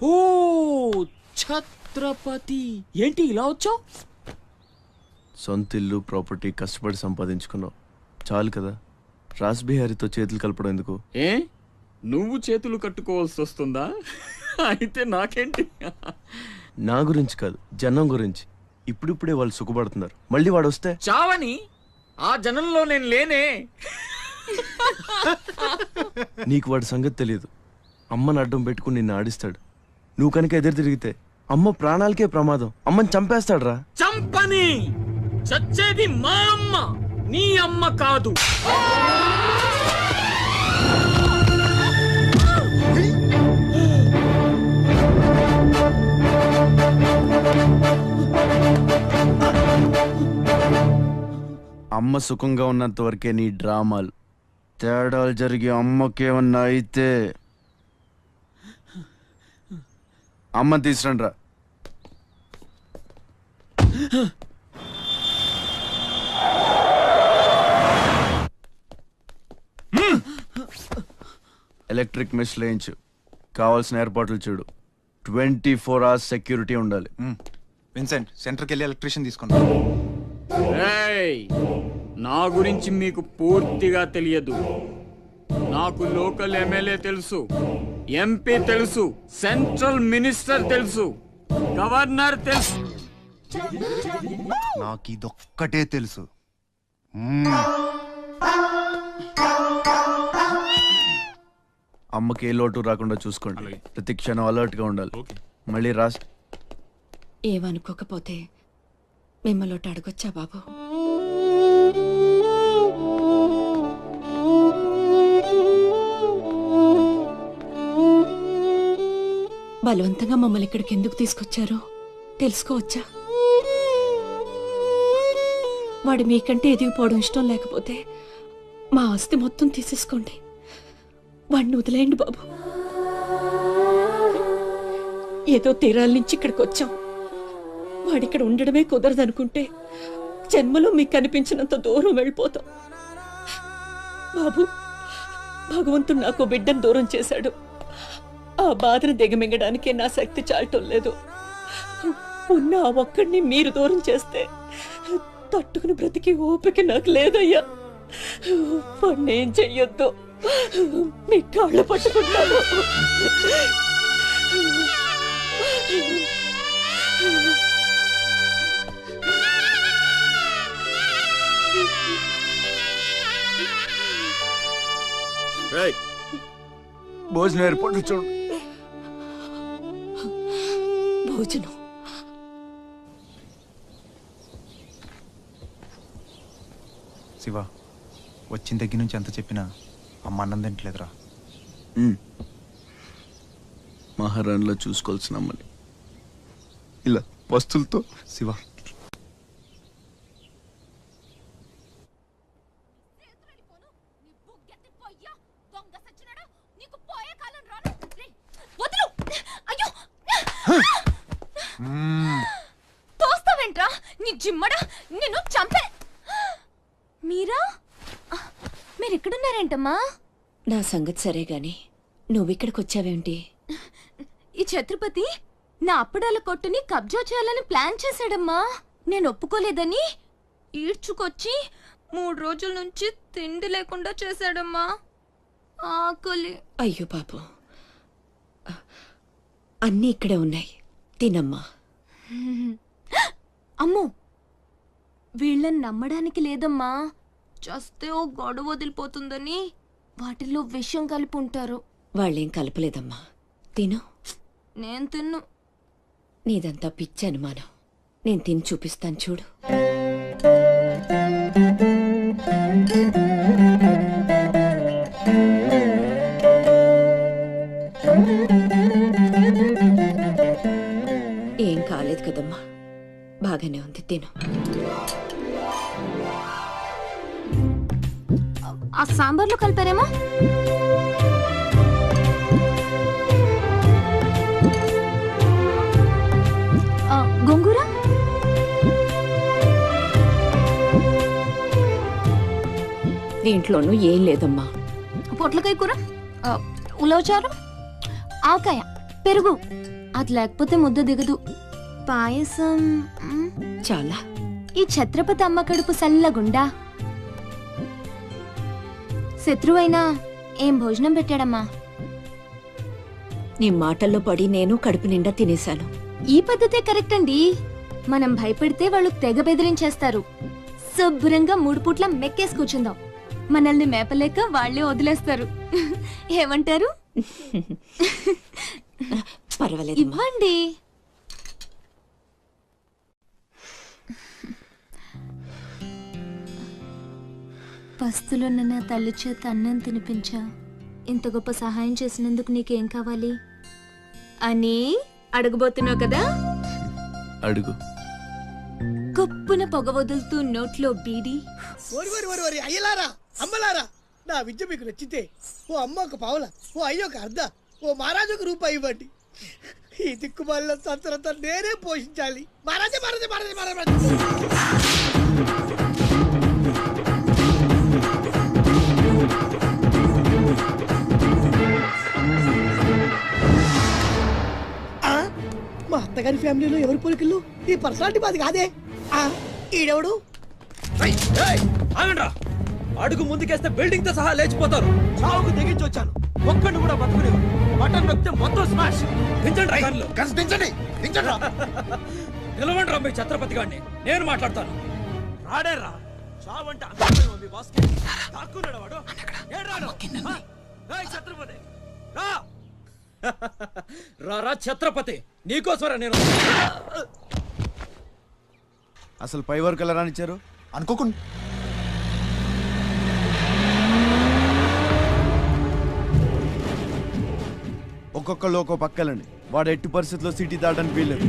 ఓ ఛత్రపతి, ఏంటి ఇలా వచ్చావు? సొంత ఇల్లు ప్రాపర్టీ కష్టపడి సంపాదించుకున్నావు, చాలు కదా. రాస్బిహారీతో చేతులు కలపడం ఎందుకు? ఏ నువ్వు చేతులు కట్టుకోవాల్సి వస్తుందా? అయితే నాకేంటి? నా గురించి కాదు, జనం గురించి. ఇప్పుడిప్పుడే వాళ్ళు సుఖపడుతున్నారు, మళ్ళీ వాడు వస్తే చావని ఆ జనంలో నేను లేనే. నీకు వాడి సంగతి తెలియదు. అమ్మని అడ్డం పెట్టుకుని నిన్ను ఆడిస్తాడు. నువ్వు కనుక ఎదురు తిరిగితే అమ్మ ప్రాణాలకే ప్రమాదం. అమ్మని చంపేస్తాడు రా. చంపని, చచ్చేది మా అమ్మ, నీ అమ్మ కాదు. అమ్మ సుఖంగా ఉన్నంత వరకే నీ డ్రామాలు. తేడాలు జరిగి అమ్మకేమన్నా అయితే అమ్మని తీసురండి రా. ఎలక్ట్రిక్ మెష్ లేయించు, కావాల్సిన ఏర్పాట్లు చూడు. 24 hours సెక్యూరిటీ ఉండాలి. విన్సెంట్, సెంటర్కి వెళ్ళి ఎలక్ట్రీషియన్ తీసుకున్నా. ఏయ్, నా గురించి మీకు పూర్తిగా తెలియదు. నాకు లోకల్ ఎమ్మెల్యే తెలుసు, ఎంపీ తెలుసు, సెంట్రల్ మినిస్టర్ తెలుసు, గవర్నర్ తెలుసు. నాకు ఇదొక్కటే తెలుసు. అమ్మకి ఏ లోటు రాకుండా చూసుకోండి. ప్రతి క్షణం అలర్ట్ గా ఉండాలి. మళ్ళీ రాస్ ఏమనుకోకపోతే మిమ్మల్ని అడగొచ్చా బాబు? బలవంతంగా మమ్మల్ని ఇక్కడికి ఎందుకు తీసుకొచ్చారో తెలుసుకోవచ్చా? వాడు మీకంటే ఎదిగిపోవడం ఇష్టం లేకపోతే మా ఆస్తి మొత్తం తీసేసుకోండి. వాడిని వదిలేయండి బాబు. ఏదో తీరాల నుంచి ఇక్కడికి వచ్చాం. వాడిక్కడ ఉండడమే కుదరదనుకుంటే జన్మలో మీకు కనిపించినంత దూరం వెళ్ళిపోతాం. బాబు, భగవంతుడు నాకు బిడ్డను దూరం చేశాడు. ఆ బాధను దిగమింగడానికే నా శక్తి చాలటం లేదు. ఉన్న ఆ ఒక్కడిని మీరు దూరం చేస్తే తట్టుకుని బ్రతికి ఓపిక నాకు లేదయ్యా. వాణ్ణేం చెయ్యొద్దు, మీ కాళ్ళు పట్టుకుంటాను. భోజనం ఏర్పాట్లు చూడు. భోజనం శివ, వచ్చిన దగ్గర నుంచి ఎంత చెప్పినా అమ్మ అన్నం తింటలేదురా. మహారాణిలో చూసుకోవాల్సిన అమ్మని ఇలా వస్తువులతో. శివ, తోస్తావేంట్రా నీ జిమ్మడా, నిన్ను చంపే. మీరా, మీరెక్కడున్నారేంటమ్మా? నా సంగతి సరే గాని నువ్విక్కడికి వచ్చావేంటి? ఈ ఛత్రపతి నా అప్పడాల కొట్టుని కబ్జా చేయాలని ప్లాన్ చేశాడమ్మా. నేను ఒప్పుకోలేదని ఈడ్చుకొచ్చి 3 రోజుల నుంచి తిండి లేకుండా చేశాడమ్మా. ఆకలి. అయ్యో పాపం, అన్నీ ఇక్కడే ఉన్నాయి, తినమ్మా. అమ్మో, వీళ్ళని నమ్మడానికి లేదమ్మా. చస్తే ఓ గొడవ వదిలిపోతుందని వాటిల్లో విషం కలిపి ఉంటారు. వాళ్ళేం కలపలేదమ్మా, తిను. నేను తిన్ను. నీదంతా పిచ్చి అనుమానం. నేను తిని చూపిస్తాను చూడు. ఏం కాలేదు కదమ్మా, బాగానే ఉంది, తిను. ఆ సాంబార్లో కలిపారేమో. గోంగూర, దీంట్లోనూ ఏం లేదమ్మా. పొట్లకాయ కూర, ఉలవచారు, ఆవకాయ, పెరుగు. అది లేకపోతే ముద్ద దిగదు. పాయసం చాలా. ఈ ఛత్రపతి అమ్మ కడుపు సల్లగుండా. శత్రువైనా ఏం భోజనం పెట్టాడమ్మా? నీ మాటల్లో పడి నేను కడుపు నిండా తినేశాను. ఈ పద్ధతే కరెక్ట్ అండి. మనం భయపెడితే వాళ్ళు తెగ బెదిరించేస్తారు. శుభ్రంగా 3 పూట్ల మెక్కేసి కూర్చుందాం. మనల్ని మేపలేక వాళ్లే వదిలేస్తారు. ఏమంటారు? పర్వాలేదు. ఇవ్వండి. పస్తులున్న నా తల్లి చేత అన్నం తినిపించా. ఇంత గొప్ప సహాయం చేసినందుకు నీకేం కావాలి అని అడగబోతున్నావు కదా? అడుగు. కప్పున పొగ వదులుతూ నోట్లో బీడి. ఓరి అయ్యలారా, అమ్మలారా, నా విద్య మీకు నచ్చితే ఓ అమ్మ ఒక పావుల, ఓ అయ్య ఒక అర్ధ, ఓ మహారాజు ఒక రూపాయి ఇవ్వండి. ఈ దిక్కుమాలిన సంతరంతా నేనే పోషించాలి. మహారాజా మహారాజా మహారాజా మహారాజా. మా అత్తగారి ఫ్యామిలీలో ఎవరి పోలికలు? ఈ పర్సనాలిటీ మాది కాదే. ఈడెవడు? ఆగండ్రా, అడుగు ముందుకేస్తే బిల్డింగ్ తో సహా లేచిపోతారు. చావుకు తెగించి వచ్చాను, ఒక్కడిని కూడా బతుకునే. బటన్ నొక్కితే మొత్తం స్మాష్. దించండి, నిలవండి మీ ఛత్రపతి గారిని, నేను మాట్లాడతాను. రాడేరా, చావంటే అందరూ మీ బాస్కి తాక్కున్నాడు వాడు. ఛత్రపతి రా, రా ఛత్రపతి, నీకోసరా నేను. అసలు పై వరకు ఎలా రానిచ్చారు అనుకోకుండా ఒక్కొక్కళ్ళు ఒక్కో పక్కలండి. వాడు ఎట్టి పరిస్థితుల్లో సిటీ దాటని వీల్లేదు.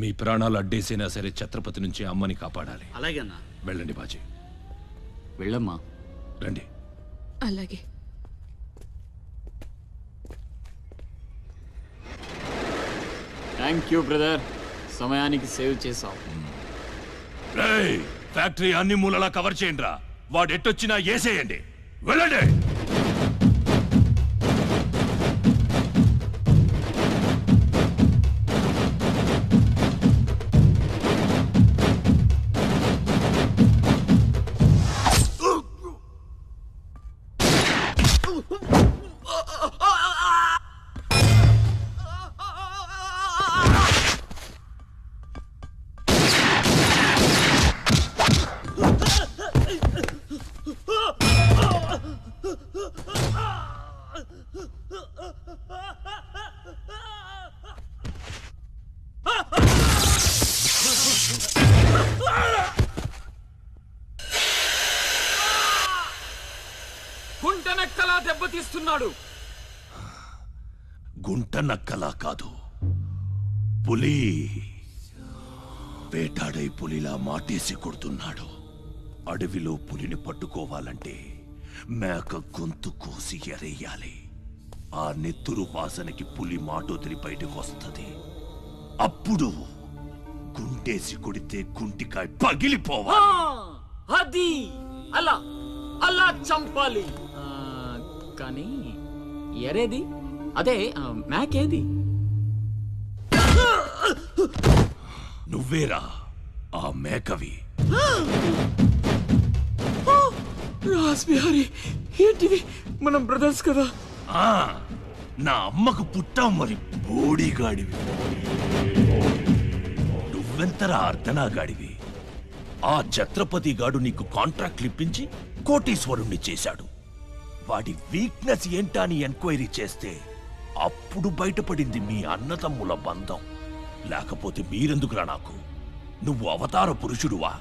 మీ ప్రాణాలు అడ్డేసినా సరే ఛత్రపతి నుంచి అమ్మని కాపాడాలి. అలాగేనా? వెళ్ళండి బాజీ, వెళ్ళమ్మా. రండి. అలాగే. థ్యాంక్ యూ బ్రదర్, సమయానికి సేవ్ చేసావు. రేయ్, ఫ్యాక్టరీ అన్ని మూలలా కవర్ చేయండి రా. వాడు ఎట్టొచ్చినా ఏసేయండి. వెళ్ళండి. గుంటనెక్కలా దెబ్బతీస్తున్నాడు. గుంట నక్కలా కాదు, పులి వేటాడై పులిలా మాటేసి కొడుతున్నాడు. అడవిలో పులిని పట్టుకోవాలంటే మేక గొంతు కోసి ఎరేయాలి. ఆ నెత్తురు వాసనకి పులి మాటొదిలి బయటకు వస్తుంది. అప్పుడు గుంటేసి కొడితే గుంటికాయ పగిలిపోవాలి. అది అలా అలా చంపాలి. కానీ ఎరేది, అదే మేకేది? నువ్వేరా ఆ మేకవి. రాస్బిహారీ, ఏంటివి? మనం బ్రదర్స్ కదా. ఆ, నా అమ్మకు పుట్టాం మరి బోడిగాడివి. నువ్వెంతరా అర్ధనాగాడివి. ఆ ఛత్రపతి గాడు నీకు కాంట్రాక్ట్లు ఇప్పించి కోటీశ్వరుణ్ణి చేశాడు. వాడి వీక్నెస్ ఏంటా అని ఎంక్వైరీ చేస్తే అప్పుడు బయటపడింది మీ అన్నతమ్ముల బంధం. లేకపోతే మీరెందుకురా నాకు? నువ్వు అవతార పురుషుడువా?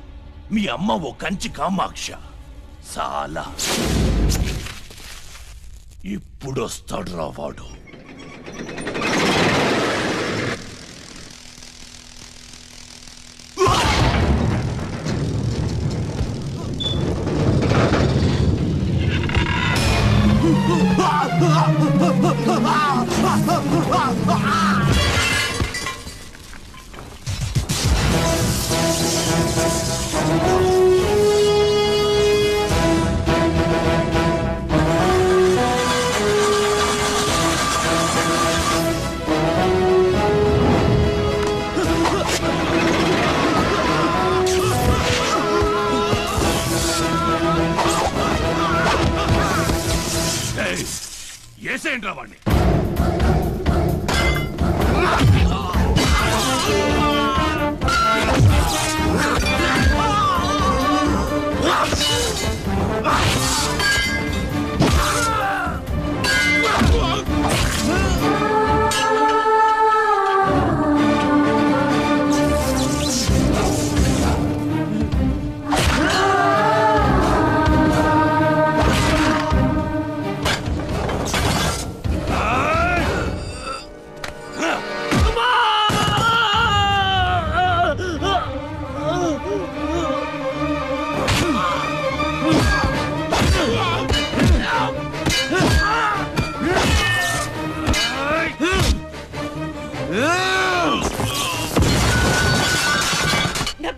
మీ అమ్మ ఓ కంచి కామాక్ష. చాలా ఇప్పుడొస్తాడురా వాడు.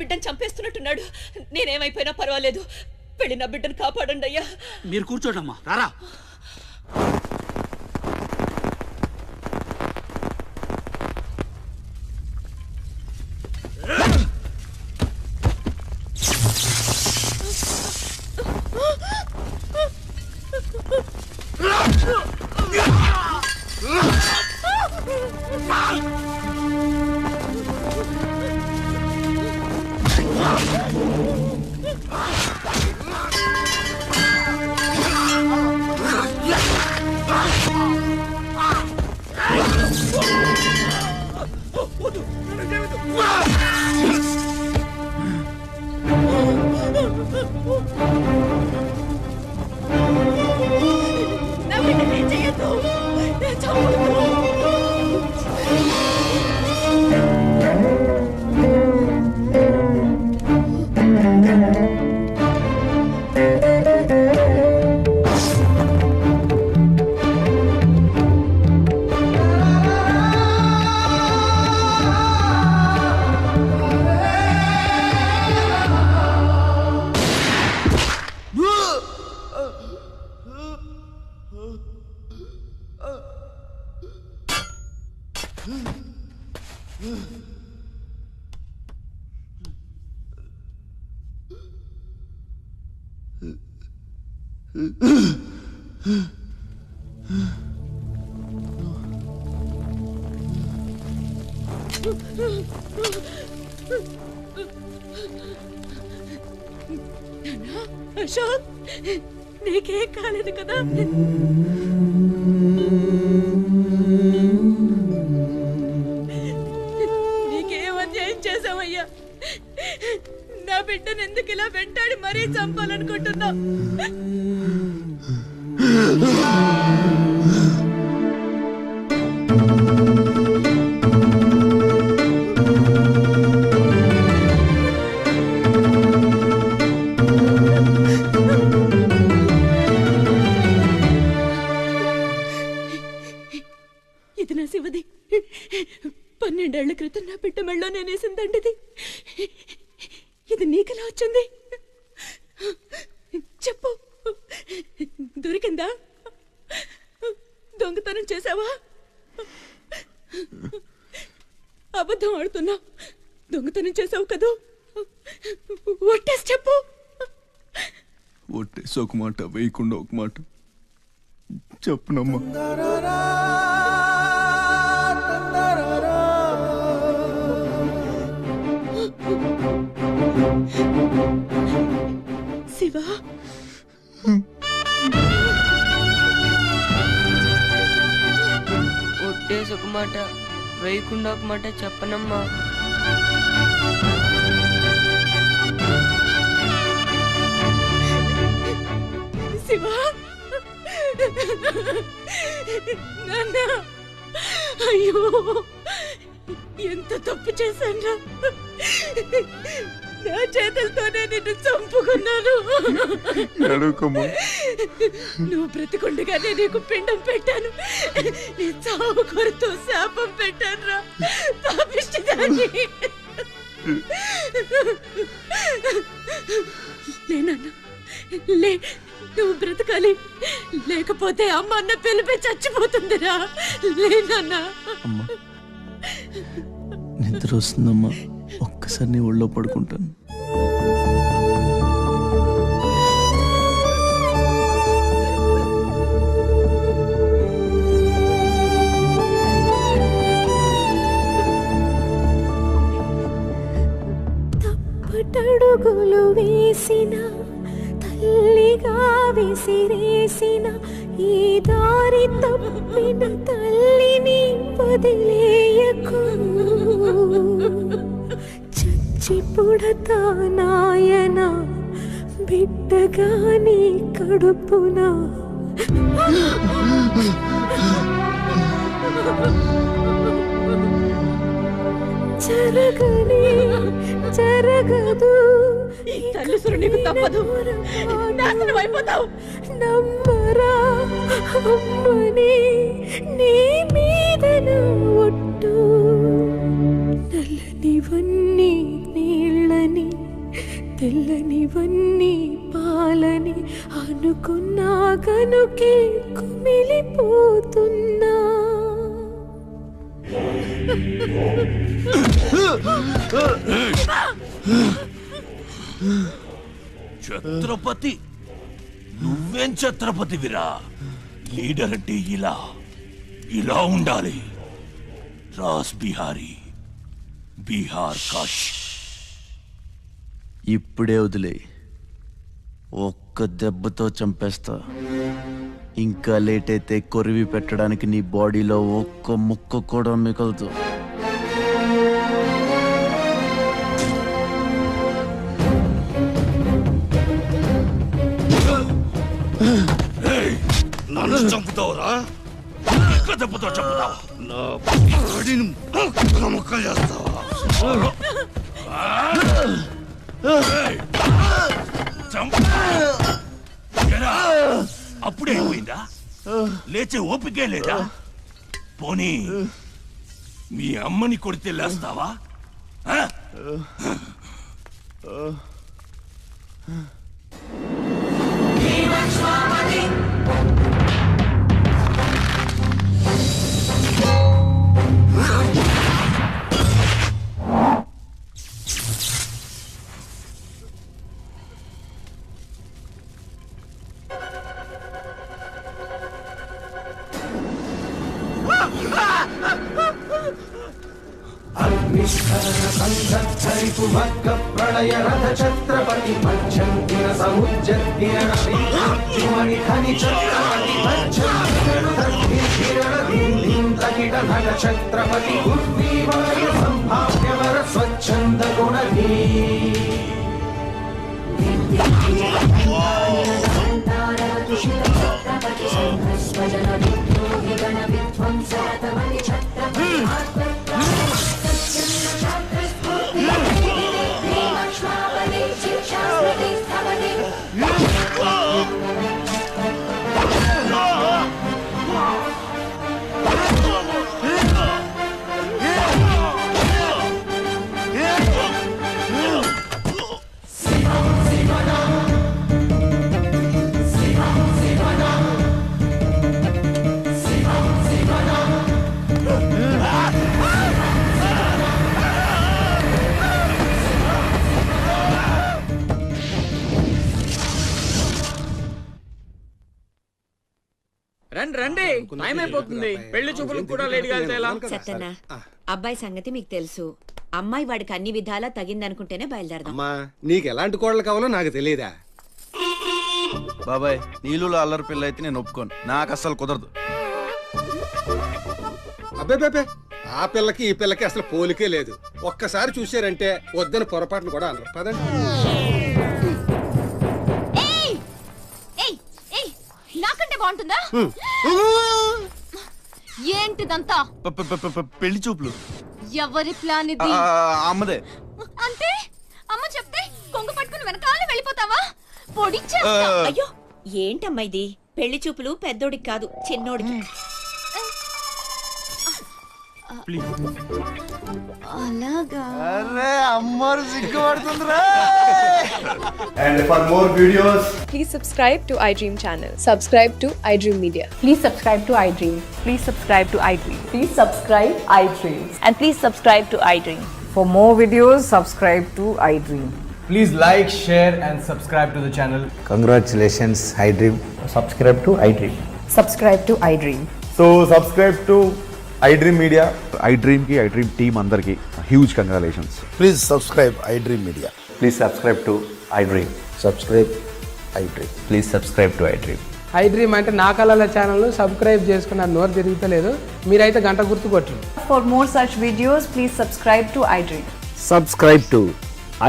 బిడ్డను చంపేస్తున్నట్టున్నాడు. నేనేమైపోయినా పర్వాలేదు, వెళ్ళి నా బిడ్డను కాపాడండి అయ్యా. మీరు కూర్చోటమ్మా, రారా. నా బిడ్డని చెయ్యొద్దు, చంపొద్దు. అశోక్, నీకేం కాలేదు కదా? నీకేం అన్యాయం చేసావయ్యా? నా బిడ్డను ఎందుకు ఇలా వెంటాడి మరీ చంపాలనుకుంటున్నావు? ఇది నా శివది. 12 ఏళ్ల క్రితం నా బిడ్డ మెళ్ళో నేనేసిందండిది. ఇది నీకెలా వచ్చింది? చెప్పు, దొరికిందా? దొంగతనం చేసావా? అబద్ధం ఆడుతున్నావు. దొంగతనం చేసావు కదూ? ఒట్టేసి చెప్పు. ఒట్టేసి ఒక మాట, వేయకుండా ఒక మాట చెప్పునమ్మా. శివ, ఒట్టేసి ఒక మాట, వేయకుండా ఒక మాట చెప్పనమ్మా. శివ, నాన్న, అయ్యో ఎంత తప్పు చేశాను. నా చేతులతోనే నిన్ను చంపుకున్నాను. నువ్వు బ్రతికుండగానే నీకు పిండం పెట్టాను. నీ చావు కొరతో శాపం పెట్టాను రా పాపిష్టిదాన్ని. లేనన్నా, లే, నువ్వు బ్రతకాలి. లేకపోతే అమ్మ అన్న పిలిపి చచ్చిపోతుందిరా. లేనన్నా. అమ్మా, నిద్ర వస్తుందమ్మా, ఒక్కసారి నీ ఒళ్ళో పడుకుంటాను. తప్పటడుగులు వేసిన తల్లిగా విసిరేసిన ఈ దారి తప్పిన తల్లిని వదిలేయకు. చచ్చి పుడతా నాయన బిడ్డగా నీ కడుపున. జరగని జరగదు, ఈ తల్లిసురు నీకు తప్పదు. నాశనం అయిపోతావు. నమ్మరా అమ్మని, నీ మీద ఒట్టు. నల్లనివన్నీ నీళ్ళని తెల్లనివన్నీ పాలని అనుకున్నా కనుకే కుమిలిపోతున్నా. ఛత్రపతి నువ్వేం ఛత్రపతివిరా? లీడర్ అంటే ఇలా ఉండాలి. రాస్ బిహారీ, బీహార్ కాష్. ఇప్పుడే వదిలే, ఒక్క దెబ్బతో చంపేస్తా. ఇంకా లేట్ అయితే కొరివి పెట్టడానికి నీ బాడీలో ఒక్క ముక్క కూడా మిగలదు. నన్ను చంపుతావురా? ఒక్క దెబ్బతో చంపుతావా? నా బాడీని ముక్కలు చేస్తావా? అప్పుడే అయిపోయిందా? లేచే ఓపికే లేదా? పోనీ మీ అమ్మని కొడితే లేస్తావా? రండి, టైం అయిపోతుంది. పెళ్లి చూపులకు కూడా లేట్ గా సత్తన్నా, అబ్బాయి సంగతి మీకు తెలుసు. అమ్మాయి వాడికి అన్ని విధాలా తగిందనుకుంటేనే బయలుదేరదాం. అమ్మా, నీకు ఎలాంటి కోడలు కావాలో నాకు తెలియదా? బాబాయ్, నీళ్ళలో అల్లరి పిల్ల అయితే నేను ఒప్పుకోను. నాకు అస్సలు కుదరదు. అబ్బే, ఆ పిల్లకి ఈ పిల్లకి అసలు పోలికే లేదు. ఒక్కసారి చూసారంటే వద్దని పొరపాటును కూడా అనరు. పదండి. నాకంటే బాగుంటుందా? ఏంటిదంతా? పెళ్లి చూపులు. ఎవరి ప్లాన్ ఇది? అమ్మదే. అంటే అమ్మ చెప్తే కొంగు పట్టుకుని వెనకాల వెళ్ళిపోతావా? అయ్యో, ఏంటమ్మా ఇది? పెళ్లి చూపులు పెద్దోడికి కాదు, చిన్నోడికి. అలాగా? అరే అమ్మారు సిగ్గుపడుతుందిరా. And for more videos, Please subscribe to iDream channel. Subscribe to iDream Media. Please subscribe to iDream. Please subscribe to iDream. Please subscribe iDream. And please subscribe to iDream. For more videos, subscribe to iDream. please like, share and subscribe to the channel. Congratulations, iDream. Subscribe to iDream. Subscribe to iDream. So subscribe to iDream Media. iDream ki iDream team andarki huge congratulations. Please subscribe iDream Media. Please subscribe to iDream. Subscribe iDream. Please subscribe to iDream. iDream అంటే నా కళల channel subscribe చేసుకున్న నోరు తిరుగుతలేదు. మీరైతే గంట గుర్తు కొట్టండి. For more such videos, please subscribe to iDream. Subscribe to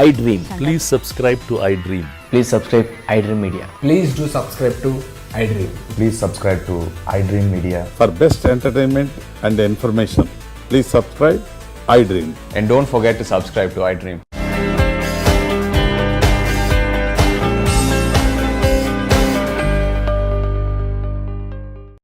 iDream. Please subscribe to iDream. Please subscribe iDream Media. Please do subscribe to iDream. Please subscribe to iDream Media. For best entertainment and information, please subscribe iDream. And don't forget to subscribe to iDream.